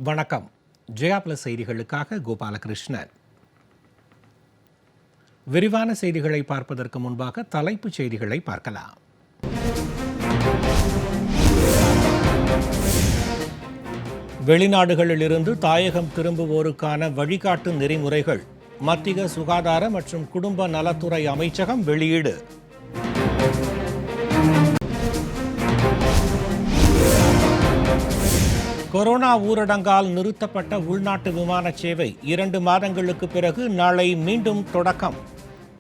வணக்கம். ஜெயா பிளஸ் செய்திகளுக்காக கோபாலகிருஷ்ணன். விரிவான செய்திகளை பார்ப்பதற்கு முன்பாக தலைப்புச் செய்திகளை பார்க்கலாம். வெளிநாடுகளிலிருந்து தாயகம் திரும்புவோருக்கான வழிகாட்டு நெறிமுறைகள் மத்திய சுகாதார மற்றும் குடும்ப நலத்துறை அமைச்சகம் வெளியீடு. கொரோனா ஊரடங்கால் நிறுத்தப்பட்ட உள்நாட்டு விமான சேவை 2 மாதங்களுக்கு பிறகு நாளை மீண்டும் தொடக்கம்.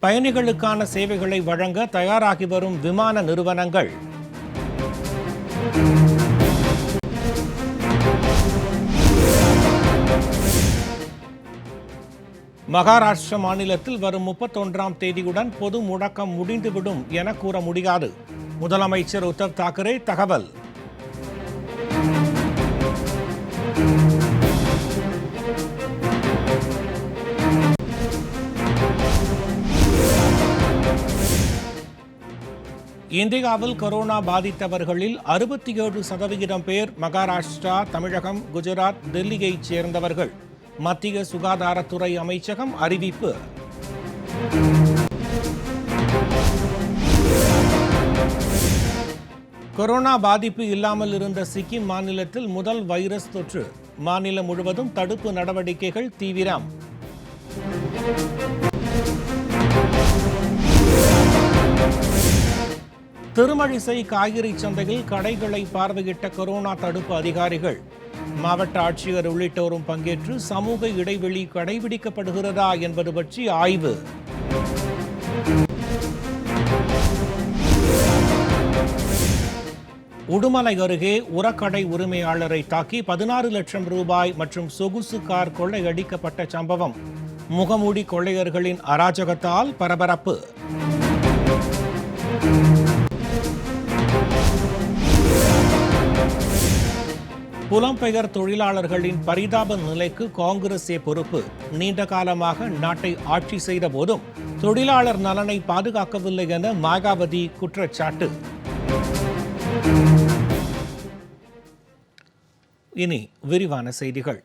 பயணிகளுக்கான சேவைகளை வழங்க தயாராகி வரும் விமான நிறுவனங்கள். மகாராஷ்டிர மாநிலத்தில் வரும் 31ஆம் தேதியுடன் பொது முடக்கம் முடிந்துவிடும் என கூற முடியாது. முதலமைச்சர் உத்தவ் தாக்கரே தகவல். இந்தியாவில் கொரோனா பாதித்தவர்களில் 67% பேர் மகாராஷ்டிரா, தமிழகம், குஜராத், டெல்லியைச் சேர்ந்தவர்கள். மத்திய சுகாதாரத்துறை அமைச்சகம் அறிவிப்பு. கொரோனா பாதிப்பு இல்லாமல் இருந்த சிக்கிம் மாநிலத்தில் முதல் வைரஸ் தொற்று. மாநிலம் முழுவதும் தடுப்பு நடவடிக்கைகள் தீவிரம். திருமழிசை காய்கறி சந்தையில் கடைகளை பார்வையிட்ட கொரோனா தடுப்பு அதிகாரிகள். மாவட்ட ஆட்சியர் உள்ளிட்டோரும் பங்கேற்று சமூக இடைவெளி கடைபிடிக்கப்படுகிறதா என்பது பற்றி ஆய்வு. உடுமலை அருகே உரக்கடை உரிமையாளரை தாக்கி 16 லட்சம் ரூபாய் மற்றும் சொகுசு கார் கொள்ளையடிக்கப்பட்ட சம்பவம். முகமூடி கொள்ளையர்களின் அராஜகத்தால் பரபரப்பு. புலம்பெயர் தொழிலாளர்களின் பரிதாப நிலைக்கு காங்கிரஸே பொறுப்பு. நீண்ட காலமாக நாட்டை ஆட்சி செய்த போதும் தொழிலாளர் நலனை பாதுகாக்கவில்லை என மாயாவதி குற்றச்சாட்டு. இனி விரிவான செய்திகள்.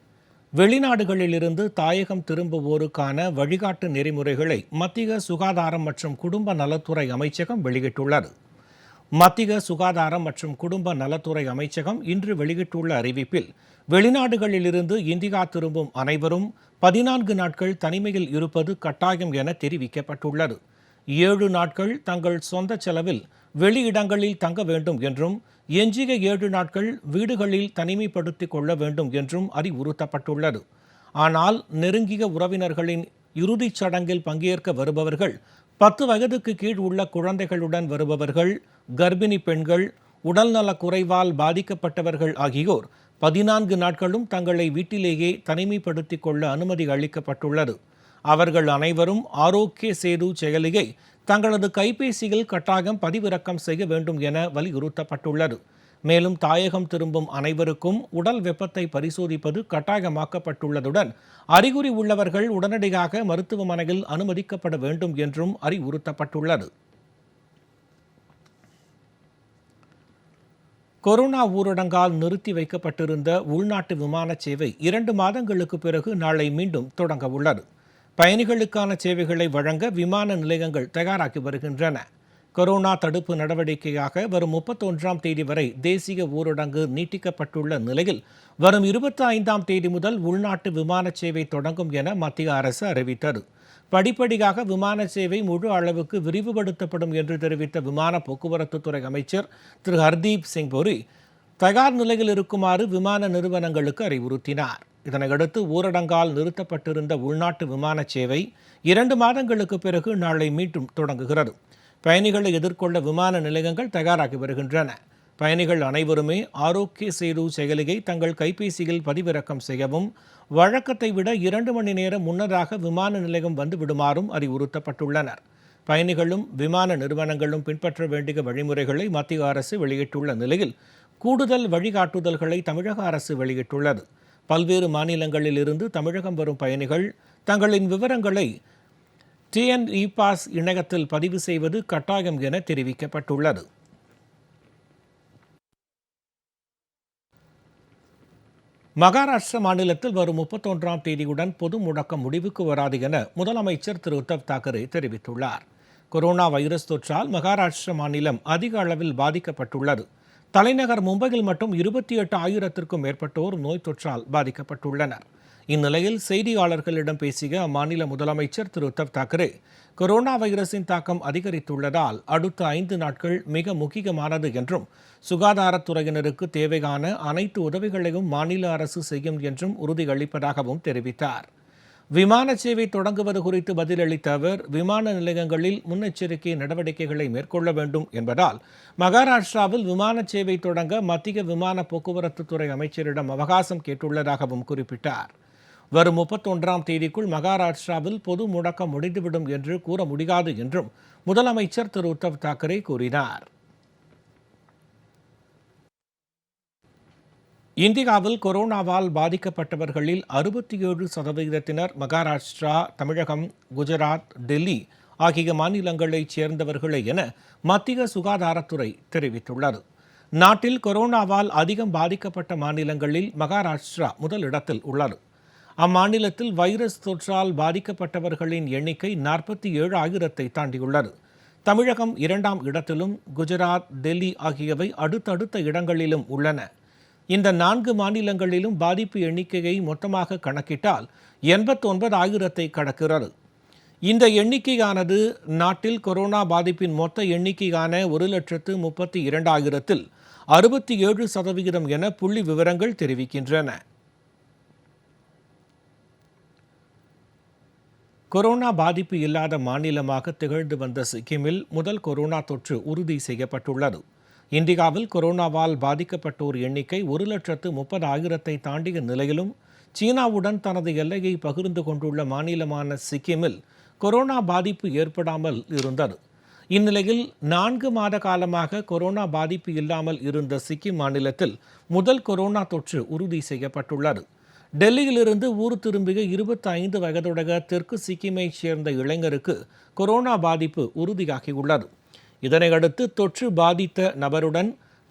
வெளிநாடுகளிலிருந்து தாயகம் திரும்புவோருக்கான வழிகாட்டு நெறிமுறைகளை மத்திய சுகாதாரம் மற்றும் குடும்ப நலத்துறை அமைச்சகம் வெளியிட்டுள்ளது. மத்திய சுகாதாரம் மற்றும் குடும்ப நலத்துறை அமைச்சகம் இன்று வெளியிட்டுள்ள அறிவிப்பில், வெளிநாடுகளிலிருந்து இந்தியா திரும்பும் அனைவரும் 14 நாட்கள் தனிமையில் இருப்பது கட்டாயம் என தெரிவிக்கப்பட்டுள்ளது. 7 நாட்கள் தங்கள் சொந்த செலவில் வெளியிடங்களில் தங்க வேண்டும் என்றும், எஞ்சிய 7 நாட்கள் வீடுகளில் தனிமைப்படுத்திக் கொள்ள வேண்டும் என்றும் அறிவுறுத்தப்பட்டுள்ளது. ஆனால் நெருங்கிய உறவினர்களின் இறுதிச் சடங்கில் பங்கேற்க வருபவர்கள், 10 வயதுக்கு கீழ் உள்ள குழந்தைகளுடன் வருபவர்கள், கர்ப்பிணி பெண்கள், உடல்நலக் குறைவால் பாதிக்கப்பட்டவர்கள் ஆகியோர் 14 நாட்களும் தங்களை வீட்டிலேயே தனிமைப்படுத்திக் கொள்ள அனுமதி அளிக்கப்பட்டுள்ளது. அவர்கள் அனைவரும் ஆரோக்கிய சேது செயலியை தங்களது கைபேசியில் கட்டாயம் பதிவிறக்கம் செய்ய வேண்டும் என வலியுறுத்தப்பட்டுள்ளது. மேலும் தாயகம் திரும்பும் அனைவருக்கும் உடல் வெப்பத்தை பரிசோதிப்பது கட்டாயமாக்கப்பட்டுள்ளதுடன், அறிகுறி உள்ளவர்கள் உடனடியாக மருத்துவமனையில் அனுமதிக்கப்பட வேண்டும் என்றும் அறிவுறுத்தப்பட்டுள்ளது. கொரோனா ஊரடங்கால் நிறுத்தி வைக்கப்பட்டிருந்த உள்நாட்டு விமான சேவை 2 மாதங்களுக்கு பிறகு நாளை மீண்டும் தொடங்க உள்ளது. பயணிகளுக்கான சேவைகளை வழங்க விமான நிலையங்கள் தயாராகி வருகின்றன. கொரோனா தடுப்பு நடவடிக்கையாக வரும் 31ஆம் தேதி வரை தேசிய ஊரடங்கு நீட்டிக்கப்பட்டுள்ள நிலையில், வரும் 25ஆம் தேதி முதல் உள்நாட்டு விமான சேவை தொடங்கும் என மத்திய அரசு அறிவித்தது. படிப்படியாக விமான சேவை முழு அளவுக்கு விரிவுபடுத்தப்படும் என்று தெரிவித்த விமான போக்குவரத்து துறை அமைச்சர் திரு ஹர்தீப் சிங் புரி, தயார் நிலையில் இருக்குமாறு விமான நிறுவனங்களுக்கு அறிவுறுத்தினார். இதனையடுத்து ஊரடங்கால் நிறுத்தப்பட்டிருந்த உள்நாட்டு விமான சேவை 2 மாதங்களுக்கு பிறகு நாளை மீண்டும் தொடங்குகிறது. பயணிகளை எதிர்கொள்ள விமான நிலையங்கள் தயாராகி வருகின்றன. பயணிகள் அனைவருமே ஆரோக்கிய சேது செயலியை தங்கள் கைபேசியில் பதிவிறக்கம் செய்யவும், வழக்கத்தை விட 2 மணி நேரம் முன்னதாக விமான நிலையம் வந்து விடுமாறும் அறிவுறுத்தப்பட்டுள்ளனர். பயணிகளும் விமான நிறுவனங்களும் பின்பற்ற வேண்டிய வழிமுறைகளை மத்திய அரசு வெளியிட்டுள்ள நிலையில், கூடுதல் வழிகாட்டுதல்களை தமிழக அரசு வெளியிட்டுள்ளது. பல்வேறு மாநிலங்களில் இருந்து தமிழகம் வரும் பயணிகள் தங்களின் விவரங்களை TNE பாஸ் இணையத்தில் பதிவு செய்வது கட்டாயம் என தெரிவிக்கப்பட்டுள்ளது. மகாராஷ்டிர மாநிலத்தில் வரும் 31ஆம் தேதியுடன் பொது முடக்கம் முடிவுக்கு வராது என முதலமைச்சர் திரு உத்தவ் தாக்கரே தெரிவித்துள்ளார். கொரோனா வைரஸ் தொற்றால் மகாராஷ்டிர மாநிலம் அதிக அளவில் பாதிக்கப்பட்டுள்ளது. தலைநகர் மும்பையில் மட்டும் 28,000த்திற்கும் மேற்பட்டோர் நோய் தொற்றால் பாதிக்கப்பட்டுள்ளனர். இந்நிலையில் செய்தியாளர்களிடம் பேசிய அம்மாநில முதலமைச்சர் திரு உத்தவ் தாக்கரே, கொரோனா வைரஸின் தாக்கம் அதிகரித்துள்ளதால் அடுத்த 5 நாட்கள் மிக முக்கியமானது என்றும், சுகாதாரத்துறையினருக்கு தேவையான அனைத்து உதவிகளையும் மாநில அரசு செய்யும் என்றும் உறுதியளிப்பதாகவும் தெரிவித்தார். விமான சேவை தொடங்குவது குறித்து பதிலளித்த அவர், விமான நிலையங்களில் முன்னெச்சரிக்கை நடவடிக்கைகளை மேற்கொள்ள வேண்டும் என்பதால் மகாராஷ்டிராவில் விமான சேவை தொடங்க மத்திய விமான போக்குவரத்து துறை அமைச்சரிடம் அவகாசம் கேட்டுள்ளதாகவும் குறிப்பிட்டார். வரும் 31ஆம் தேதிக்குள் மகாராஷ்டிராவில் பொது முடக்கம் முடிந்துவிடும் என்று கூற முடியாது என்றும் முதலமைச்சர் திரு உத்தவ் தாக்கரே கூறினார். இந்தியாவில் கொரோனாவால் பாதிக்கப்பட்டவர்களில் 67% மகாராஷ்டிரா, தமிழகம், குஜராத், டெல்லி ஆகிய மாநிலங்களைச் சேர்ந்தவர்களே என மத்திய சுகாதாரத்துறை தெரிவித்துள்ளது. நாட்டில் கொரோனாவால் அதிகம் பாதிக்கப்பட்ட மாநிலங்களில் மகாராஷ்டிரா முதலிடத்தில் உள்ளது. அம்மாநிலத்தில் வைரஸ் தொற்றால் பாதிக்கப்பட்டவர்களின் எண்ணிக்கை 47,000-ஐ தாண்டியுள்ளது. தமிழகம் 2ஆம் இடத்திலும், குஜராத், டெல்லி ஆகியவை அடுத்தடுத்த இடங்களிலும் உள்ளன. இந்த 4 மாநிலங்களிலும் பாதிப்பு எண்ணிக்கையை மொத்தமாக கணக்கிட்டால் 89,000-ஐ கடக்கிறது. இந்த எண்ணிக்கையானது நாட்டில் கொரோனா பாதிப்பின் மொத்த எண்ணிக்கையான 1,32,2,000-ல் 67% என புள்ளி விவரங்கள் தெரிவிக்கின்றன. கொரோனா பாதிப்பு இல்லாத மாநிலமாக திகழ்ந்து வந்த சிக்கிமில் முதல் கொரோனா தொற்று உறுதி செய்யப்பட்டுள்ளது. இந்தியாவில் கொரோனாவால் பாதிக்கப்பட்டோர் எண்ணிக்கை 1,30,000-ஐ தாண்டிய நிலையிலும், சீனாவுடன் தனது எல்லையை பகிர்ந்து கொண்டுள்ள மாநிலமான சிக்கிமில் கொரோனா பாதிப்பு ஏற்படாமல் இருந்தது. இந்நிலையில் 4 மாத காலமாக கொரோனா பாதிப்பு இல்லாமல் இருந்த சிக்கிம் மாநிலத்தில் முதல் கொரோனா தொற்று உறுதி செய்யப்பட்டுள்ளது. டெல்லியிலிருந்து ஊர் திரும்பிய 25 வயதுடைய தெற்கு சிக்கிமைச் சேர்ந்த இளைஞருக்கு கொரோனா பாதிப்பு உறுதியாகியுள்ளது. இதனையடுத்து தொற்று பாதித்த நபருடன்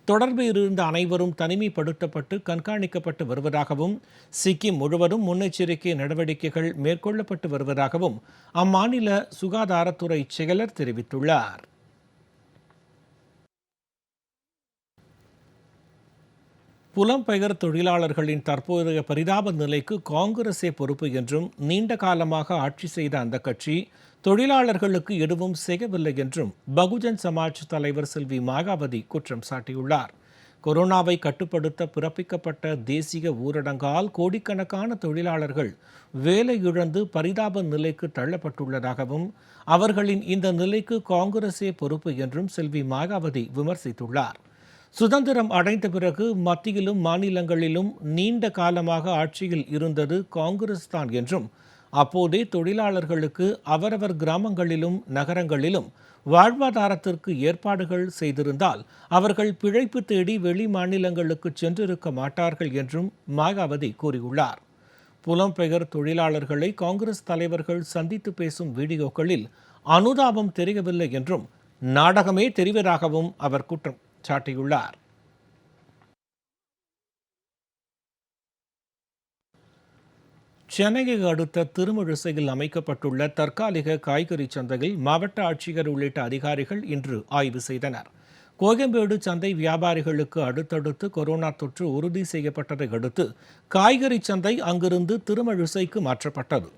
தொடர்பு இருந்த அனைவரும் தனிமைப்படுத்தப்பட்டு கண்காணிக்கப்பட்டு வருவதாகவும், சிக்கிம் முழுவதும் முன்னெச்சரிக்கை நடவடிக்கைகள் மேற்கொள்ளப்பட்டு வருவதாகவும் அம்மாநில சுகாதாரத்துறை செயலர் தெரிவித்துள்ளார். புலம்பெயர் தொழிலாளர்களின் தற்போதைய பரிதாப நிலைக்கு காங்கிரஸே பொறுப்பு என்றும், நீண்ட காலமாக ஆட்சி செய்த அந்த கட்சி தொழிலாளர்களுக்கு எதுவும் செய்யவில்லை என்றும் பகுஜன் சமாஜ் தலைவர் செல்வி மாயாவதி குற்றம் சாட்டியுள்ளார். கொரோனாவை கட்டுப்படுத்த பிறப்பிக்கப்பட்ட தேசிய ஊரடங்கால் கோடிக்கணக்கான தொழிலாளர்கள் வேலை இழந்து பரிதாப நிலைக்கு தள்ளப்பட்டுள்ளதாகவும், அவர்களின் இந்த நிலைக்கு காங்கிரஸே பொறுப்பு என்றும் செல்வி மாயாவதி விமர்சித்துள்ளார். சுதந்திரம் அடைந்த பிறகு மத்தியிலும் மாநிலங்களிலும் நீண்ட காலமாக ஆட்சியில் இருந்தது காங்கிரஸ் தான் என்றும், அப்போதே தொழிலாளர்களுக்கு அவரவர் கிராமங்களிலும் நகரங்களிலும் வாழ்வாதாரத்திற்கு ஏற்பாடுகள் செய்திருந்தால் அவர்கள் பிழைப்பு தேடி வெளி மாநிலங்களுக்கு சென்றிருக்க மாட்டார்கள் என்றும் மாயாவதி கூறியுள்ளார். புலம்பெயர் தொழிலாளர்களை காங்கிரஸ் தலைவர்கள் சந்தித்து பேசும் வீடியோக்களில் அனுதாபம் தெரியவில்லை என்றும், நாடகமே தெரிவதாகவும் அவர் குற்றம் சாட்டியுள்ளார். சென்னையை அடுத்த திருமிழிசையில் அமைக்கப்பட்டுள்ள தற்காலிக காய்கறி சந்தையில் மாவட்ட ஆட்சியர் உள்ளிட்ட அதிகாரிகள் இன்று ஆய்வு செய்தனர். கோயம்பேடு சந்தை வியாபாரிகளுக்கு அடுத்தடுத்து கொரோனா தொற்று உறுதி செய்யப்பட்டதை அடுத்து காய்கறி சந்தை அங்கிருந்து திருமிழிசைக்கு மாற்றப்பட்டது.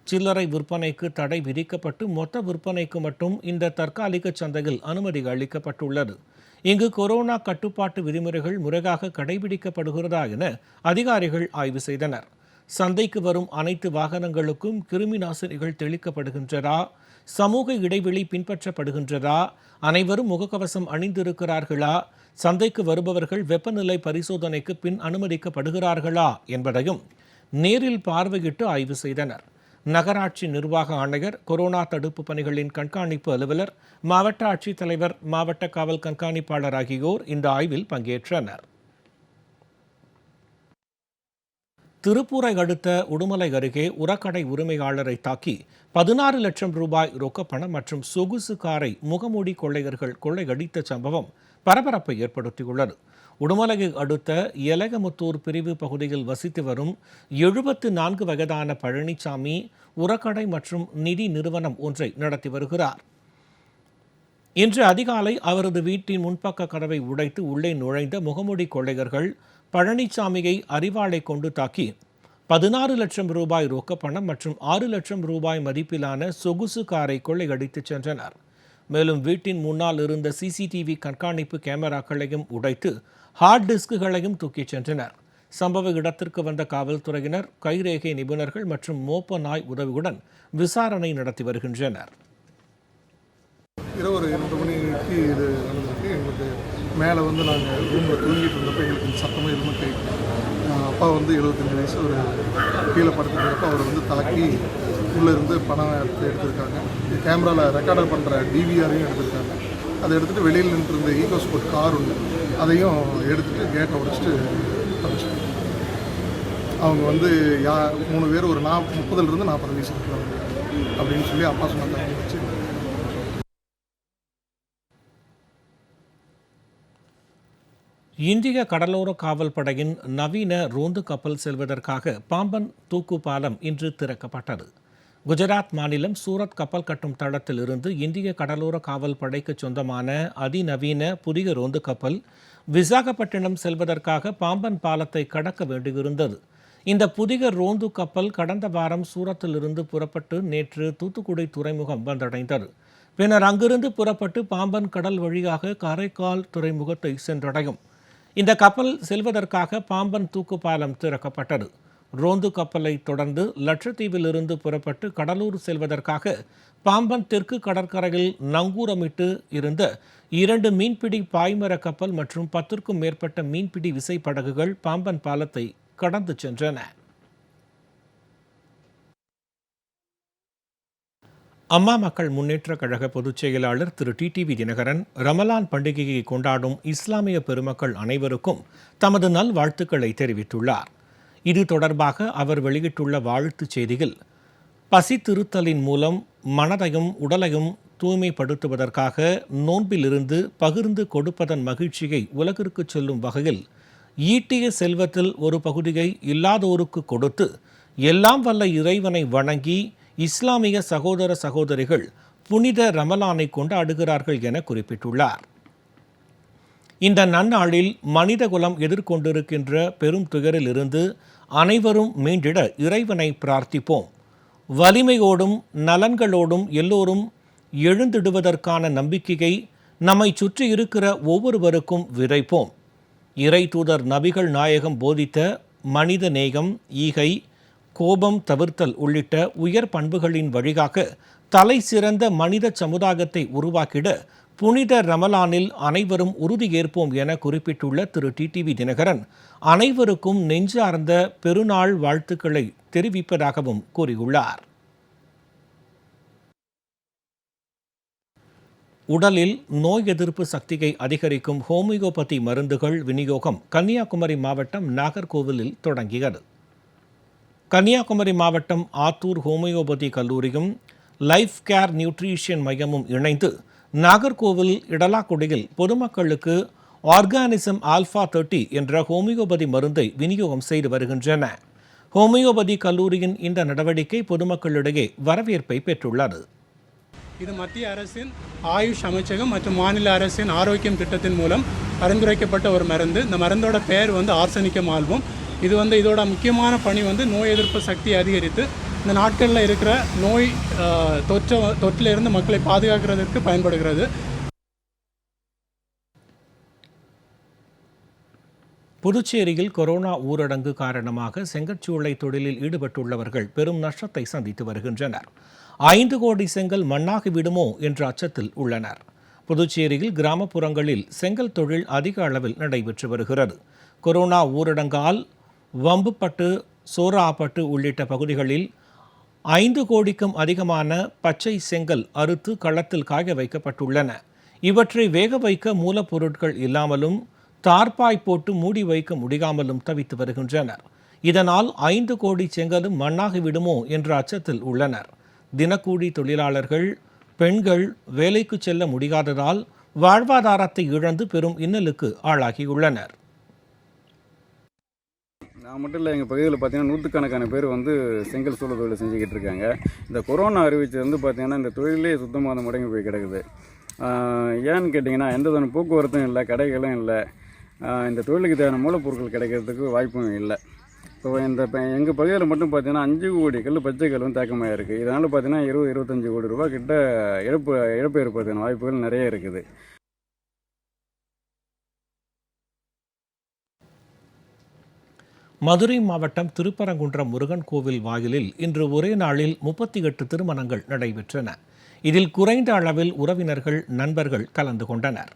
சில்லறை விற்பனைக்கு தடை விதிக்கப்பட்டு மொத்த விற்பனைக்கு மட்டும் இந்த தற்காலிக சந்தையில் அனுமதி அளிக்கப்பட்டுள்ளது. இங்கு கொரோனா கட்டுப்பாட்டு விதிமுறைகள் முறையாக கடைபிடிக்கப்படுகிறதா என அதிகாரிகள் ஆய்வு செய்தனர். சந்தைக்கு வரும் அனைத்து வாகனங்களுக்கும் கிருமி நாசினிகள் தெளிக்கப்படுகின்றதா, சமூக இடைவெளி பின்பற்றப்படுகின்றதா, அனைவரும் முகக்கவசம் அணிந்திருக்கிறார்களா, சந்தைக்கு வருபவர்கள் வெப்பநிலை பரிசோதனைக்கு பின் அனுமதிக்கப்படுகிறார்களா என்பதையும் நேரில் பார்வையிட்டு ஆய்வு செய்தனர். நகராட்சி நிர்வாக ஆணையர், கொரோனா தடுப்பு பணிகளின் கண்காணிப்பு அலுவலர், மாவட்ட ஆட்சித்தலைவர், மாவட்ட காவல் கண்காணிப்பாளர் ஆகியோர் இந்த ஆய்வில் பங்கேற்றனர். திருப்பூரை அடுத்த உடுமலை அருகே உரக்கடை உரிமையாளரை தாக்கி 16 லட்சம் ரூபாய் ரொக்கப்பணம் மற்றும் சொகுசு காரை முகமூடி கொள்ளையர்கள் கொள்ளையடித்த சம்பவம் பரபரப்பை ஏற்படுத்தியுள்ளது. உடுமலையை அடுத்த எலகமுத்தூர் பிரிவு பகுதியில் வசித்து வரும் 74 வயதான பழனிசாமி உரக்கடை மற்றும் நிதி நிறுவனம் ஒன்றை நடத்தி வருகிறார். இன்று அதிகாலை அவரது வீட்டின் முன்பக்க கதவை உடைத்து உள்ளே நுழைந்த முகமூடி கொள்ளையர்கள் பழனிசாமியை அரிவாளை கொண்டு தாக்கி 16 லட்சம் ரூபாய் ரொக்கப்பணம் மற்றும் 6 லட்சம் ரூபாய் மதிப்பிலான சொகுசு காரை கொள்ளையடித்துச் சென்றனர். மேலும் வீட்டின் முன்னால் இருந்த சிசிடிவி கண்காணிப்பு கேமராக்களையும் உடைத்து ஹார்ட் டிஸ்குகளையும் தூக்கிச் சென்றனர். சம்பவ இடத்திற்கு வந்த காவல்துறையினர் கைரேகை நிபுணர்கள் மற்றும் மோப்ப நாய் உதவியுடன் விசாரணை நடத்தி வருகின்றனர். இரவு 2 மணிக்கு இது நடந்திருக்கு. எங்களுக்கு மேலே நாங்கள் ரூமில் தூங்கிட்டு இருந்தப்போ எங்களுக்கு சத்தமாக எதுவுமே கேட்கும். அப்பா 75 வயசு ஒரு கீழே படுத்துக்கிறப்ப அவர் தாக்கி உள்ளே இருந்து பணம் எடுத்திருக்காங்க. கேமராவில் ரெக்கார்டர் பண்ணுற டிவிஆரையும் எடுத்திருக்காங்க. அதை எடுத்துகிட்டு வெளியில் நின்றுருந்த ஈகோ ஸ்போர்ட் கார் ஒன்று அதையும் எடுத்துகிட்டு கேட்டை உடைச்சிட்டு தப்பிச்சிட்டாங்க. அவங்க 3 பேர் ஒரு 30 to 40 வயசு இருக்கிறாங்க அப்படின்னு சொல்லி அப்பா சொன்ன தண்ணி வச்சு. இந்திய கடலோர காவல் படையின் நவீன ரோந்து கப்பல் செல்வதற்காக பாம்பன் தூக்கு பாலம் இன்று திறக்கப்பட்டது. குஜராத் மாநிலம் சூரத் கப்பல் கட்டும் தளத்தில் இருந்து இந்திய கடலோர காவல் படைக்கு சொந்தமான அதிநவீன புதிய ரோந்து கப்பல் விசாகப்பட்டினம் செல்வதற்காக பாம்பன் பாலத்தை கடக்க வேண்டியிருந்தது. இந்த புதிய ரோந்து கப்பல் கடந்த வாரம் சூரத்திலிருந்து புறப்பட்டு நேற்று தூத்துக்குடி துறைமுகம் வந்தடைந்தது. பின்னர் அங்கிருந்து புறப்பட்டு பாம்பன் கடல் வழியாக காரைக்கால் துறைமுகத்தை சென்றடையும். இந்த கப்பல் செல்வதற்காக பாம்பன் தூக்கு பாலம் திறக்கப்பட்டது. ரோந்து கப்பலை தொடர்ந்து லட்சத்தீவிலிருந்து புறப்பட்டு கடலூர் செல்வதற்காக பாம்பன் தெற்கு கடற்கரையில் நங்கூரமிட்டு இருந்த 2 மீன்பிடி பாய்மர கப்பல் மற்றும் 10க்கும் மேற்பட்ட மீன்பிடி விசைப்படகுகள் பாம்பன் பாலத்தை கடந்து சென்றன. அம்மா மக்கள் முன்னேற்ற கழக பொதுச் செயலாளர் திரு டிடிவி தினகரன் ரமலான் பண்டிகையை கொண்டாடும் இஸ்லாமிய பெருமக்கள் அனைவருக்கும் தமது நல்வாழ்த்துக்களை தெரிவித்துள்ளார். இது தொடர்பாக அவர் வெளியிட்டுள்ள வாழ்த்துச் செய்தியில், பசி திருத்தலின் மூலம் மனதையும் உடலையும் தூய்மைப்படுத்துவதற்காக நோன்பிலிருந்து பகிர்ந்து கொடுப்பதன் மகிழ்ச்சியை உலகிற்கு சொல்லும் வகையில் ஈட்டிய செல்வத்தில் ஒரு பகுதியை இல்லாதோருக்கு கொடுத்து எல்லாம் வல்ல இறைவனை வணங்கி இஸ்லாமிய சகோதர சகோதரிகள் புனித ரமலானை கொண்டாடுகிறார்கள் என குறிப்பிட்டுள்ளார். இந்த நன்னாளில் மனிதகுலம் எதிர்கொண்டிருக்கின்ற பெரும் துயரில் இருந்து அனைவரும் மீண்டிட இறைவனை பிரார்த்திப்போம். வலிமையோடும் நலன்களோடும் எல்லோரும் எழுந்திடுவதற்கான நம்பிக்கையை நம்மை சுற்றி இருக்கிற ஒவ்வொருவருக்கும் விதைப்போம். இறை தூதர் நபிகள் நாயகம் போதித்த மனித நேயம், ஈகை, கோபம் தவிர்த்தல் உள்ளிட்ட உயர் பண்புகளின் வழியாக தலை சிறந்த மனித சமுதாயத்தை உருவாக்கிட புனித ரமலானில் அனைவரும் உறுதியேற்போம் என குறிப்பிட்டுள்ள திரு டிடிவி தினகரன் அனைவருக்கும் நெஞ்சார்ந்த பெருநாள் வாழ்த்துக்களை தெரிவிப்பதாகவும் கூறியுள்ளார். உடலில் நோய் எதிர்ப்பு சக்தியை அதிகரிக்கும் ஹோமியோபதி மருந்துகள் விநியோகம் கன்னியாகுமரி மாவட்டம் நாகர்கோவிலில் தொடங்கியது. கன்னியாகுமரி மாவட்டம் ஆத்தூர் ஹோமியோபதி கல்லூரியும் லைஃப் கேர் நியூட்ரிஷன் மையமும் இணைந்து நாகர்கோவில் இடலாக்குடியில் பொதுமக்களுக்கு ஆர்கானிசம் ஆல்ஃபா 30 என்ற ஹோமியோபதி மருந்தை விநியோகம் செய்து வருகின்றன. ஹோமியோபதி கல்லூரியின் இந்த நடவடிக்கை பொதுமக்களிடையே வரவேற்பை பெற்றுள்ளது. இது மத்திய அரசின் ஆயுஷ் அமைச்சகம் மற்றும் மாநில அரசின் ஆரோக்கியம் திட்டத்தின் மூலம் பரிந்துரைக்கப்பட்ட ஒரு மருந்து. இந்த மருந்தோட பெயர் ஆர்சனிக்கம் ஆல்பம். இது இதோட முக்கியமான பணி நோய் எதிர்ப்பு சக்தியை அதிகரித்து இந்த நாட்களில் இருக்கிற நோய் தொற்றிலிருந்து மக்களை பாதுகாக்கிறதுக்கு பயன்படுகிறது. புதுச்சேரியில் கொரோனா ஊரடங்கு காரணமாக செங்கற்சூளை தொழிலில் ஈடுபட்டுள்ளவர்கள் பெரும் நஷ்டத்தை சந்தித்து வருகின்றனர். 5 கோடி செங்கல் மண்ணாகி விடுமோ என்ற அச்சத்தில் உள்ளனர். புதுச்சேரியில் கிராமப்புறங்களில் செங்கல் தொழில் அதிக அளவில் நடைபெற்று வருகிறது. கொரோனா ஊரடங்கால் வம்புப்பட்டு, சோராப்பட்டு உள்ளிட்ட பகுதிகளில் 5 கோடிக்கும் அதிகமான பச்சை செங்கல் அறுத்து களத்தில் காய வைக்கப்பட்டுள்ளன. இவற்றை வேக வைக்க மூலப்பொருட்கள் இல்லாமலும் தார்பாய் போட்டு மூடி வைக்க முடியாமலும் தவித்து வருகின்றனர். இதனால் 5 கோடி செங்கலும் மண்ணாகிவிடுமோ என்ற அச்சத்தில் உள்ளனர். தினக்கூலி தொழிலாளர்கள், பெண்கள் வேலைக்கு செல்ல முடியாததால் வாழ்வாதாரத்தை இழந்து பெரும் இன்னலுக்கு ஆளாகியுள்ளனர். நான் மட்டும் இல்லை, எங்கள் பகுதியில் பார்த்தீங்கன்னா நூற்றுக்கணக்கான பேர் வந்து செங்கல் சூளை தொழில் செஞ்சுக்கிட்டு இருக்காங்க. இந்த கொரோனா அறிவிச்சது வந்து பார்த்தீங்கன்னா இந்த தொழிலே சுத்தமாக முடங்கி போய் கிடக்குது. ஏன்னு கேட்டிங்கன்னா எந்த விதமான போக்குவரத்தும் இல்லை, கடைகளும் இல்லை, இந்த தொழிலுக்கு தேவையான மூலப்பொருட்கள் கிடைக்கிறதுக்கு வாய்ப்பும் இல்லை. இப்போ எங்கள் பகுதியில் மட்டும் பார்த்தீங்கன்னா 5 கோடி கல் பச்சை கல் வந்து தேக்கமாக இருக்குது. இதனால் பார்த்தீங்கன்னா 20-25 கோடி ரூபா கிட்ட இழப்பு ஏற்படுத்தின வாய்ப்புகள் நிறைய இருக்குது. மதுரை மாவட்டம் திருப்பரங்குன்றம் முருகன் கோவில் வாயிலில் இன்று ஒரே நாளில் 38 திருமணங்கள் நடைபெற்றன. இதில் குறைந்த அளவில் உறவினர்கள், நண்பர்கள் கலந்து கொண்டனர்.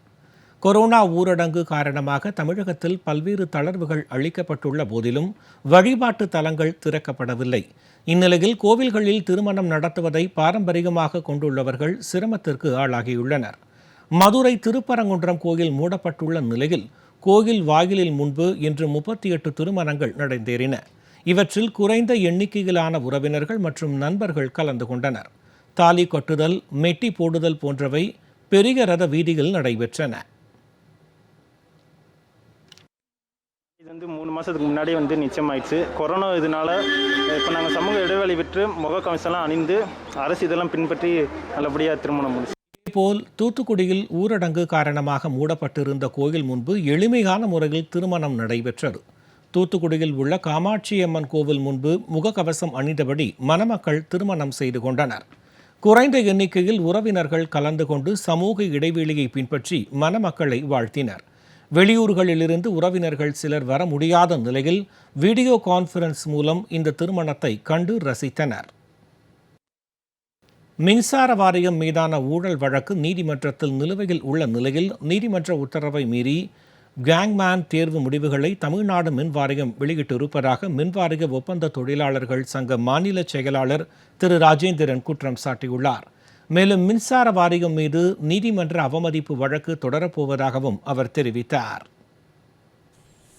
கொரோனா ஊரடங்கு காரணமாக தமிழகத்தில் பல்வேறு தளர்வுகள் அளிக்கப்பட்டுள்ள போதிலும் வழிபாட்டு தலங்கள் திறக்கப்படவில்லை. இந்நிலையில் கோவில்களில் திருமணம் நடத்துவதை பாரம்பரியமாக கொண்டுள்ளவர்கள் சிரமத்திற்கு ஆளாகியுள்ளனர். மதுரை திருப்பரங்குன்றம் கோயில் மூடப்பட்டுள்ள நிலையில் கோயில் வாயிலில் முன்பு இன்று 38 திருமணங்கள் நடந்தேறின. இவற்றில் குறைந்த எண்ணிக்கையிலான உறவினர்கள் மற்றும் நண்பர்கள் கலந்து கொண்டனர். தாலி கட்டுதல், மெட்டி போடுதல் போன்றவை பெரிய ரத வீதியில் நடைபெற்றன. இது 3 மாதத்துக்கு முன்னாடியே நிச்சயமாயிடுச்சு. கொரோனா இதனால இப்போ நாங்கள் சமூக இடைவெளி விட்டு முகக்கவசம்லாம் அணிந்து அரசு இதெல்லாம் பின்பற்றி நல்லபடியாக திருமணம் முடிச்சு. இதேபோல் தூத்துக்குடியில் ஊரடங்கு காரணமாக மூடப்பட்டிருந்த கோயில் முன்பு எளிமையான முறையில் திருமணம் நடைபெற்றது. தூத்துக்குடியில் உள்ள காமாட்சியம்மன் கோவில் முன்பு முகக்கவசம் அணிந்தபடி மணமக்கள் திருமணம் செய்து கொண்டனர். குறைந்த எண்ணிக்கையில் உறவினர்கள் கலந்து கொண்டு சமூக இடைவெளியை பின்பற்றி மணமக்களை வாழ்த்தினர். வெளியூர்களிலிருந்து உறவினர்கள் சிலர் வர முடியாத நிலையில் வீடியோ கான்ஃபரன்ஸ் மூலம் இந்த திருமணத்தை கண்டு ரசித்தனர். மின்சார வாரியம் மீதான ஊழல் வழக்கு நீதிமன்றத்தில் நிலுவையில் உள்ள நிலையில் நீதிமன்ற உத்தரவை மீறி கேங்மேன் தேர்வு முடிவுகளை தமிழ்நாடு மின் வாரியம் வெளியிட்டிருப்பதாக மின்வாரிய ஒப்பந்த தொழிலாளர்கள் சங்க மாநில செயலாளர் திரு ராஜேந்திரன் குற்றம் சாட்டியுள்ளார். மேலும் மின்சார வாரியம் மீது நீதிமன்ற அவமதிப்பு வழக்கு தொடரப்போவதாகவும் அவர் தெரிவித்தார்.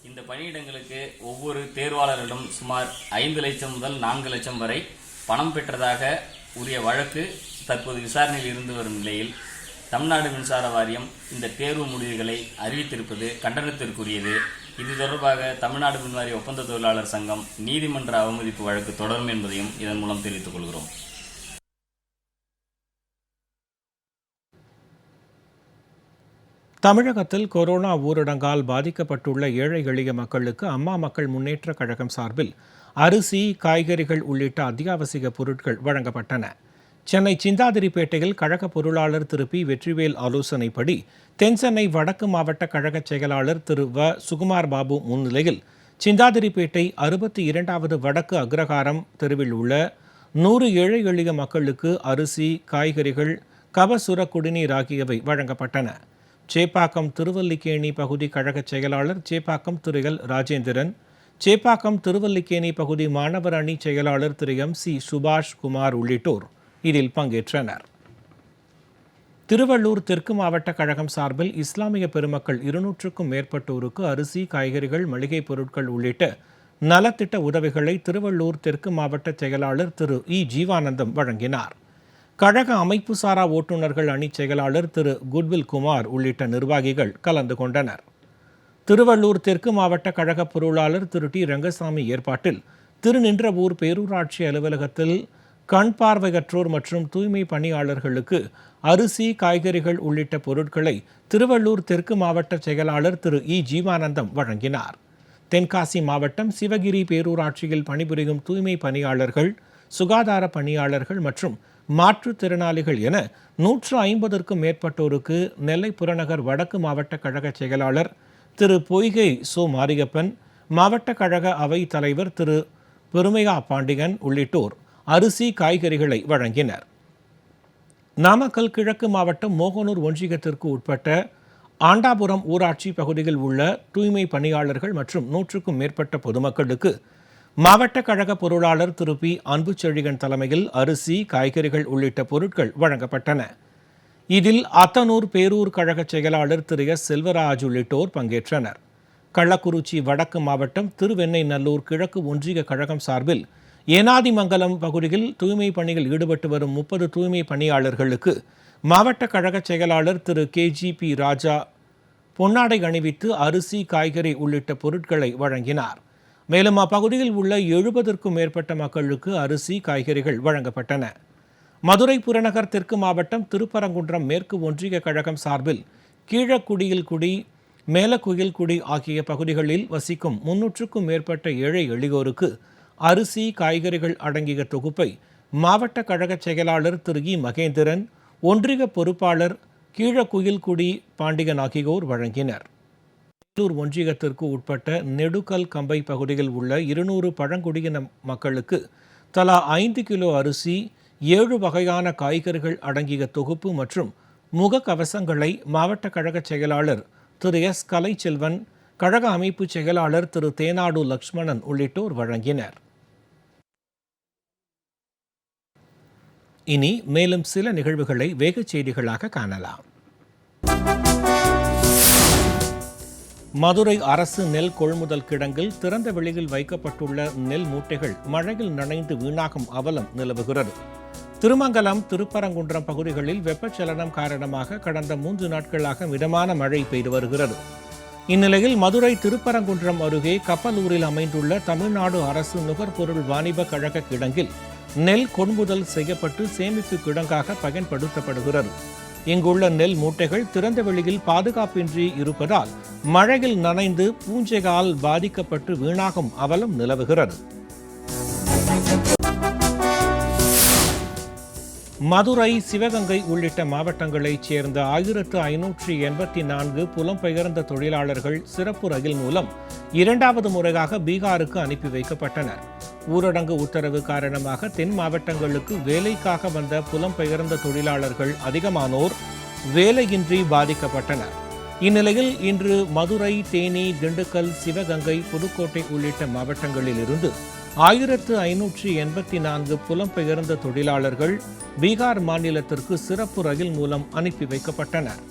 இந்த பணியிடங்களுக்கு ஒவ்வொரு தேர்வாளரிடம் சுமார் 5 லட்சம் முதல் 4 லட்சம் வரை பணம் பெற்றதாக உரிய வழக்கு தற்போது விசாரணையில் இருந்து வரும் நிலையில் தமிழ்நாடு மின்சார வாரியம் இந்த தேர்வு முடிவுகளை அறிவித்திருப்பது கண்டனத்திற்குரியது. இது தொடர்பாக தமிழ்நாடு மின்வாரிய ஒப்பந்த தொழிலாளர் சங்கம் நீதிமன்ற அவமதிப்பு வழக்கு தொடரும் என்பதையும் இதன் மூலம் தெரிவித்துக் கொள்கிறோம். தமிழகத்தில் கொரோனா ஊரடங்கால் பாதிக்கப்பட்டுள்ள ஏழை எளிய மக்களுக்கு அம்மா மக்கள் முன்னேற்ற கழகம் சார்பில் அரிசி, காய்கறிகள் உள்ளிட்ட அத்தியாவசிய பொருட்கள் வழங்கப்பட்டன. சென்னை சிந்தாதிரிப்பேட்டையில் கழக பொருளாளர் திரு பி வெற்றிவேல் ஆலோசனைப்படி தென்சென்னை வடக்கு மாவட்ட கழக செயலாளர் திரு வ சுகுமார் பாபு முன்னிலையில் சிந்தாதிரிப்பேட்டை 62வது வடக்கு அக்ரஹாரம் தெருவில் உள்ள 100 ஏழை எளிய மக்களுக்கு அரிசி, காய்கறிகள், கபசுர குடிநீர் ஆகியவை வழங்கப்பட்டன. சேப்பாக்கம் திருவல்லிக்கேணி பகுதி கழக செயலாளர் சேப்பாக்கம் திரு எல் ராஜேந்திரன், சேப்பாக்கம் திருவல்லிக்கேணி பகுதி மாணவர் அணி செயலாளர் திரு எம் சி சுபாஷ் குமார் உள்ளிட்டோர் இதில் பங்கேற்றனர். திருவள்ளூர் தெற்கு மாவட்ட கழகம் சார்பில் இஸ்லாமிய பெருமக்கள் 200க்கும் மேற்பட்டோருக்கு அரிசி, காய்கறிகள், மளிகை பொருட்கள் உள்ளிட்ட நலத்திட்ட உதவிகளை திருவள்ளூர் தெற்கு மாவட்ட செயலாளர் திரு இ ஜீவானந்தம் வழங்கினார். கழக அமைப்பு சாரா ஓட்டுநர்கள் அணி செயலாளர் திரு குட்வில் குமார் உள்ளிட்ட நிர்வாகிகள் கலந்து கொண்டனர். திருவள்ளூர் தெற்கு மாவட்ட கழக பொருளாளர் திரு டி ரங்கசாமி ஏற்பாட்டில் திருநின்றவூர் பேரூராட்சி அலுவலகத்தில் கண் பார்வையற்றோர் மற்றும் தூய்மை பணியாளர்களுக்கு அரிசி, காய்கறிகள் உள்ளிட்ட பொருட்களை திருவள்ளூர் தெற்கு மாவட்ட செயலாளர் திரு இ ஜீவானந்தம் வழங்கினார். தென்காசி மாவட்டம் சிவகிரி பேரூராட்சியில் பணிபுரியும் தூய்மை பணியாளர்கள், சுகாதார பணியாளர்கள் மற்றும் மாற்றுத்திறனாளிகள் என 150க்கும் மேற்பட்டோருக்கு நெல்லை புறநகர் வடக்கு மாவட்ட கழக செயலாளர் திரு பொய்கை சோ மாரியப்பன், மாவட்ட கழக அவை தலைவர் திரு பெருமையா பாண்டியன் உள்ளிட்டோர் அரிசி, காய்கறிகளை வழங்கினர். நாமக்கல் கிழக்கு மாவட்டம் மோகனூர் ஒன்றியத்திற்கு உட்பட்ட ஆண்டாபுரம் ஊராட்சி பகுதியில் உள்ள தூய்மை பணியாளர்கள் மற்றும் 100க்கும் மேற்பட்ட பொதுமக்களுக்கு மாவட்ட கழக பொருளாளர் திரு பி அன்புச்செழியன் தலைமையில் அரிசி, காய்கறிகள் உள்ளிட்ட பொருட்கள் வழங்கப்பட்டன. இதில் அத்தனூர் பேரூர் கழக செயலாளர் திரு எஸ் செல்வராஜ் உள்ளிட்டோர் பங்கேற்றனர். கள்ளக்குறிச்சி வடக்கு மாவட்டம் திருவெண்ணைநல்லூர் கிழக்கு ஒன்றிய கழகம் சார்பில் ஏனாதிமங்கலம் பகுதியில் தூய்மை பணியில் ஈடுபட்டு வரும் 30 தூய்மை பணியாளர்களுக்கு மாவட்ட கழக செயலாளர் திரு KGP ராஜா பொன்னாடை அணிவித்து அரிசி, காய்கறி உள்ளிட்ட பொருட்களை வழங்கினார். மேலும் அப்பகுதியில் உள்ள 70க்கும் மேற்பட்ட மக்களுக்கு அரிசி, காய்கறிகள் வழங்கப்பட்டன. மதுரை புறநகர் தெற்கு மாவட்டம் திருப்பரங்குன்றம் மேற்கு ஒன்றிய கழகம் சார்பில் கீழக்குடியில்குடி, மேலக்குயில்குடி ஆகிய பகுதிகளில் வசிக்கும் 300க்கும் மேற்பட்ட ஏழை எளியோருக்கு அரிசி, காய்கறிகள் அடங்கிய தொகுப்பை மாவட்ட கழக செயலாளர் திரு இ. மகேந்திரன், ஒன்றிய பொறுப்பாளர் கீழக்குயில்குடி பாண்டியன் ஆகியோர் வழங்கினர். வேலூர் ஒன்றியத்திற்கு உட்பட்ட நெடுக்கல் கம்பை பகுதியில் உள்ள 200 பழங்குடியின மக்களுக்கு தலா 5 கிலோ அரிசி, 7 வகையான காய்கறிகள் அடங்கிய தொகுப்பு மற்றும் முகக்கவசங்களை மாவட்ட கழக செயலாளர் திரு எஸ். கலைச்செல்வன், கழக அமைப்பு செயலாளர் திரு தேனாடு லட்சுமணன் உள்ளிட்டோர் வழங்கினர். இனி மேலும் சில நிகழ்வுகளை வேகச் செய்திகளாக காணலாம். மதுரை அரசு நெல் கொள்முதல் கிடங்கில் திறந்த வெளியில் வைக்கப்பட்டுள்ள நெல் மூட்டைகள் மழையில் நனைந்து வீணாகும் அவலம் நிலவுகிறது. திருமங்கலம், திருப்பரங்குன்றம் பகுதிகளில் வெப்பச்சலனம் காரணமாக கடந்த 3 நாட்களாக மிதமான மழை பெய்து வருகிறது. இந்நிலையில் மதுரை திருப்பரங்குன்றம் அருகே கப்பலூரில் அமைந்துள்ள தமிழ்நாடு அரசு நுகர்பொருள் வாணிப கழக கிடங்கில் நெல் கொள்முதல் செய்யப்பட்டு சேமிப்பு கிடங்காக பயன்படுத்தப்படுகிறது. இங்குள்ள நெல் மூட்டைகள் திறந்த வெளியில் பாதுகாப்பின்றி இருப்பதால் மழையில் நனைந்து பூஞ்சையால் பாதிக்கப்பட்டு வீணாகும் அவலம் நிலவுகிறது. மதுரை, சிவகங்கை உள்ளிட்ட மாவட்டங்களைச் சேர்ந்த 1584 புலம்பெயர்ந்த தொழிலாளர்கள் சிறப்பு ரயில் மூலம் 2வது முறையாக பீகாருக்கு அனுப்பி வைக்கப்பட்டனர். ஊரடங்கு உத்தரவு காரணமாக தென் மாவட்டங்களுக்கு வேலைக்காக வந்த புலம்பெயர்ந்த தொழிலாளர்கள் அதிகமானோர் வேலையின்றி பாதிக்கப்பட்டனர். இந்நிலையில் இன்று மதுரை, தேனி, திண்டுக்கல், சிவகங்கை, புதுக்கோட்டை உள்ளிட்ட மாவட்டங்களில் இருந்து 1584 புலம்பெயர்ந்த தொழிலாளர்கள் பீகார் மாநிலத்திற்கு சிறப்பு ரயில் மூலம் அனுப்பி வைக்கப்பட்டனர்.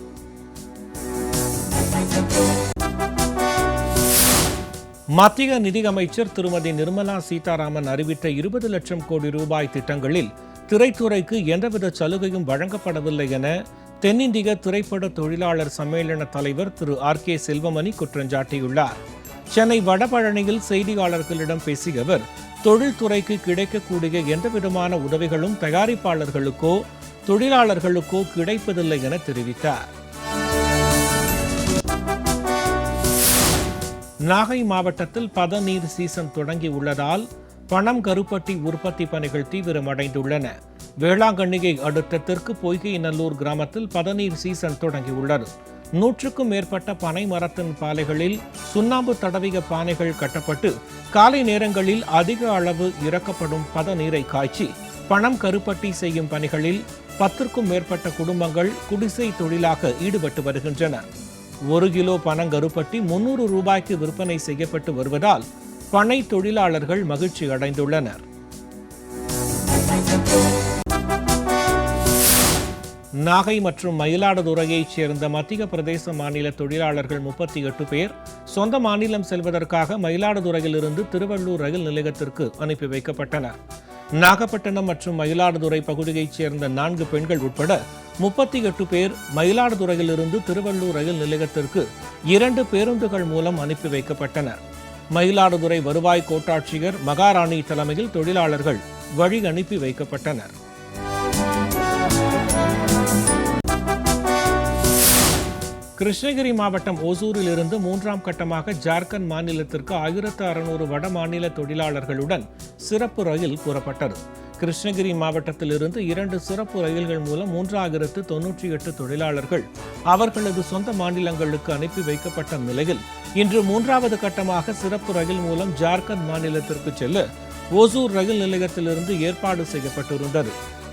மத்திய நிதியமைச்சர் திருமதி நிர்மலா சீதாராமன் அறிவித்த 20 லட்சம் கோடி ரூபாய் திட்டங்களில் திரைத்துறைக்கு எந்தவித சலுகையும் வழங்கப்படவில்லை என தென்னிந்திய திரைப்பட தொழிலாளர் சம்மேளன தலைவர் திரு ஆர்.கே. செல்வமணி குற்றஞ்சாட்டியுள்ளார். சென்னை வடபழனியில் செய்தியாளர்களிடம் பேசிய அவர், தொழில்துறைக்கு கிடைக்கக்கூடிய எந்தவிதமான உதவிகளும் தயாரிப்பாளர்களுக்கோ தொழிலாளர்களுக்கோ கிடைப்பதில்லை என தெரிவித்தார். நாகை மாவட்டத்தில் பதநீர் சீசன் தொடங்கி உள்ளதால் பனம் கருப்பட்டி உற்பத்தி பணிகள் தீவிரமடைந்துள்ளன. வேளாங்கண்ணியை அடுத்த தெற்கு பொய்கைநல்லூர் கிராமத்தில் பதநீர் சீசன் தொடங்கியுள்ளது. 100க்கும் மேற்பட்ட பனை மரத்தின் பாலைகளில் சுண்ணாம்பு தடவிய பானைகள் கட்டப்பட்டு காலை நேரங்களில் அதிக அளவு இறக்கப்படும் பதநீரை காய்ச்சி பனம் கருப்பட்டி செய்யும் பணிகளில் 10க்கும் மேற்பட்ட குடும்பங்கள் குடிசை தொழிலாக ஈடுபட்டு வருகின்றன. 1 கிலோ பனங்கருப்பட்டி 300 ரூபாய்க்கு விற்பனை செய்யப்பட்டு வருவதால் பனை தொழிலாளர்கள் மகிழ்ச்சி அடைந்துள்ளனர். நாகை மற்றும் மயிலாடுதுறையைச் சேர்ந்த மத்திய பிரதேச மாநில தொழிலாளர்கள் 38 பேர் சொந்த மாநிலம் செல்வதற்காக மயிலாடுதுறையிலிருந்து திருவள்ளூர் ரயில் நிலையத்திற்கு அனுப்பி வைக்கப்பட்டனர். நாகப்பட்டினம் மற்றும் மயிலாடுதுறை பகுதியைச் சேர்ந்த 4 பெண்கள் உட்பட 38 பேர் மயிலாடுதுறையிலிருந்து திருவள்ளூர் ரயில் நிலையத்திற்கு 2 பேருந்துகள் மூலம் அனுப்பி வைக்கப்பட்டனர். மயிலாடுதுறை வருவாய் கோட்டாட்சியர் மகாராணி தலைமையில் தொழிலாளர்கள் வழி அனுப்பி வைக்கப்பட்டனர். கிருஷ்ணகிரி மாவட்டம் ஓசூரில் இருந்து 3ஆம் கட்டமாக ஜார்க்கண்ட் மாநிலத்திற்கு 1600 வட மாநில தொழிலாளர்களுடன் சிறப்பு ரயில் கூறப்பட்டது. கிருஷ்ணகிரி மாவட்டத்தில் இருந்து 2 சிறப்பு ரயில்கள் மூலம் 3098 தொழிலாளர்கள் அவர்களது சொந்த மாநிலங்களுக்கு அனுப்பி வைக்கப்பட்ட நிலையில் இன்று 3வது கட்டமாக சிறப்பு ரயில் மூலம் ஜார்க்கண்ட் மாநிலத்திற்கு செல்ல ஓசூர் ரயில் நிலையத்திலிருந்து ஏற்பாடு செய்யப்பட்டிருந்தது.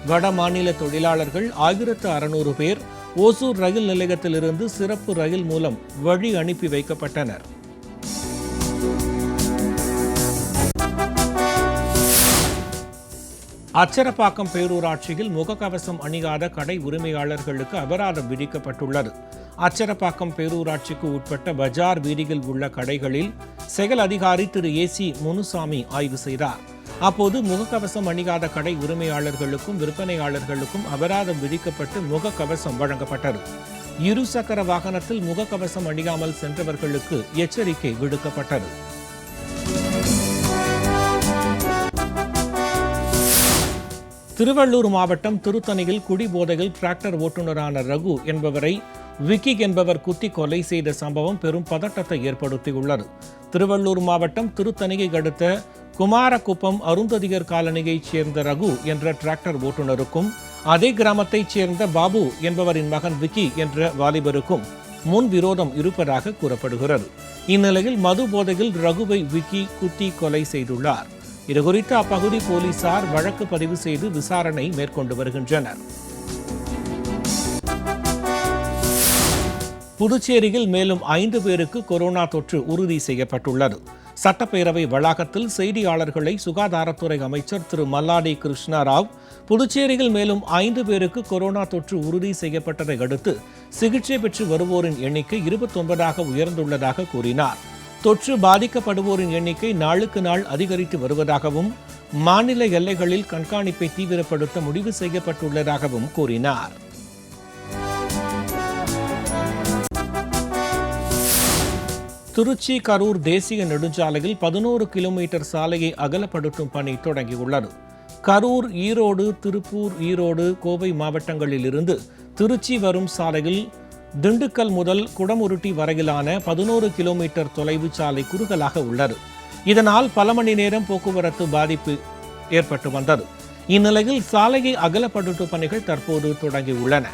வட மாநில தொழிலாளர்கள் 1600 பேர் ஓசூர் ரயில் நிலையத்திலிருந்து சிறப்பு ரயில் மூலம் வழி அனுப்பி வைக்கப்பட்டனர். அச்சரப்பாக்கம் பேரூராட்சியில் முகக்கவசம் அணியாத கடை உரிமையாளர்களுக்கு அபராதம் விதிக்கப்பட்டுள்ளது. அச்சரப்பாக்கம் பேரூராட்சிக்கு உட்பட்ட பஜார் வீதியில் உள்ள கடைகளில் செயல் அதிகாரி திரு ஏ.சி. முனுசாமி ஆய்வு செய்தார். அப்போது முகக்கவசம் அணியாத கடை உரிமையாளர்களுக்கும் விற்பனையாளர்களுக்கும் அபராதம் விதிக்கப்பட்டு முகக்கவசம் வழங்கப்பட்டது. 2 சக்கர வாகனத்தில் முகக்கவசம் அணியாமல் சென்றவர்களுக்கு எச்சரிக்கை விடுக்கப்பட்டது. திருவள்ளூர் மாவட்டம் திருத்தணியில் குடிபோதையில் டிராக்டர் ஓட்டுநரான ரகு என்பவரை விக்கி என்பவர் குத்தி கொலை செய்த சம்பவம் பெரும் பதட்டத்தை ஏற்படுத்தியுள்ளது. திருவள்ளூர் மாவட்டம் திருத்தணியை அடுத்த குமாரகுப்பம் அருந்ததியர் காலனியைச் சேர்ந்த ரகு என்ற டிராக்டர் ஓட்டுநருக்கும் அதே கிராமத்தைச் சேர்ந்த பாபு என்பவரின் மகன் விக்கி என்ற வாலிபருக்கும் முன் விரோதம் இருப்பதாக கூறப்படுகிறது. இந்நிலையில் மது போதையில் ரகுவை விக்கி குத்தி கொலை செய்துள்ளார். இதுகுறித்து அப்பகுதி போலீசார் வழக்கு பதிவு செய்து விசாரணை மேற்கொண்டு வருகின்றனர். புதுச்சேரியில் மேலும் 5 பேருக்கு கொரோனா தொற்று உறுதி செய்யப்பட்டுள்ளது. சட்டப்பேரவை வளாகத்தில் செய்தியாளர்களை சுகாதாரத்துறை அமைச்சர் திரு மல்லாடி கிருஷ்ணராவ் புதுச்சேரியில் மேலும் 5 பேருக்கு கொரோனா தொற்று உறுதி செய்யப்பட்டதை அடுத்து சிகிச்சை பெற்று வருவோரின் எண்ணிக்கை 29ஆக உயர்ந்துள்ளதாக கூறினார். தொற்று பாதிக்கப்படுவோரின் எண்ணிக்கை நாளுக்கு நாள் அதிகரித்து வருவதாகவும் மாநில எல்லைகளில் கண்காணிப்பை தீவிரப்படுத்த முடிவு செய்யப்பட்டுள்ளதாகவும் கூறினார். திருச்சி கரூர் தேசிய நெடுஞ்சாலையில் 11 கிலோமீட்டர் சாலையை அகலப்படுத்தும் பணி தொடங்கியுள்ளது. கரூர், ஈரோடு, திருப்பூர், ஈரோடு, கோவை மாவட்டங்களிலிருந்து திருச்சி வரும் சாலையில் திண்டுக்கல் முதல் குடமுருட்டி வரையிலான 11 கிலோமீட்டர் தொலைவு சாலை குறுகலாக உள்ளது. இதனால் பல மணி நேரம் போக்குவரத்து பாதிப்பு ஏற்பட்டு வந்தது. இந்நிலையில் சாலையை அகலப்படுத்தும் பணிகள் தற்போது தொடங்கியுள்ளன.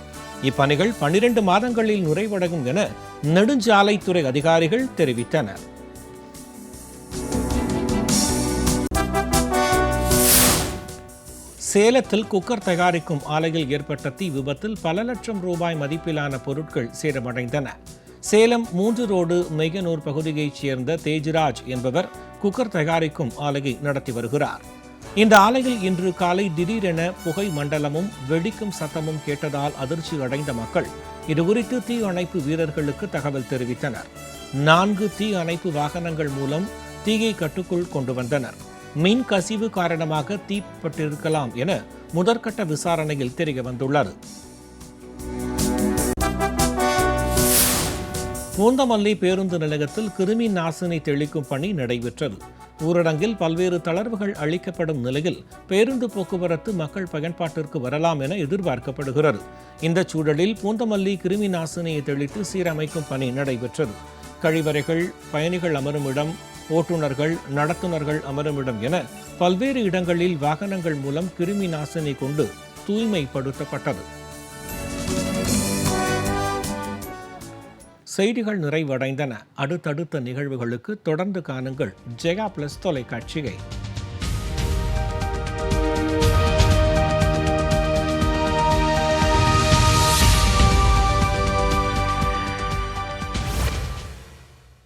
இப்பணிகள் 12 மாதங்களில் நிறைவடையும் என நெடுஞ்சாலைத்துறை அதிகாரிகள் தெரிவித்தனர். சேலத்தில் குக்கர் தயாரிக்கும் ஆலையில் ஏற்பட்ட தீ விபத்தில் பல லட்சம் ரூபாய் மதிப்பிலான பொருட்கள் சேதமடைந்தன. சேலம் 3 ரோடு மெய்யனூர் பகுதியைச் சேர்ந்த தேஜ்ராஜ் என்பவர் குக்கர் தயாரிக்கும் ஆலையை நடத்தி வருகிறார். இந்த ஆலையில் இன்று காலை திடீரென புகை மண்டலமும் வெடிக்கும் சத்தமும் கேட்டதால் அதிர்ச்சி அடைந்த மக்கள் இதுகுறித்து தீ அணைப்பு வீரர்களுக்கு தகவல் தெரிவித்தனர். 4 தீ அணைப்பு வாகனங்கள் மூலம் தீயை கட்டுக்குள் கொண்டு வந்தனர். மின் கசிவு காரணமாக தீப்பட்டிருக்கலாம் என முதற்கட்ட விசாரணையில் தெரிய வந்துள்ளது. பூந்தமல்லி பேருந்து நிலையத்தில் கிருமி நாசினி தெளிக்கும் பணி நடைபெற்றது. ஊரடங்கில் பல்வேறு தளர்வுகள் அளிக்கப்படும் நிலையில் பேருந்து போக்குவரத்து மக்கள் பயன்பாட்டிற்கு வரலாம் என எதிர்பார்க்கப்படுகிறது. இந்த சூழலில் பூந்தமல்லி கிருமி நாசினியை தெளித்து சீரமைக்கும் பணி நடைபெற்றது. கழிவறைகள், பயணிகள் அமரும் இடம், ஓட்டுநர்கள், நடத்துனர்கள் அமரும் இடம் என பல்வேறு இடங்களில் வாகனங்கள் மூலம் கிருமி நாசினி கொண்டு தூய்மைப்படுத்தப்பட்டது. செய்திகள் நிறைவடைந்தன. அடுத்தடுத்த நிகழ்வுகளுக்கு தொடர்ந்து காணுங்கள் ஜெயா பிளஸ் தொலைக்காட்சியை.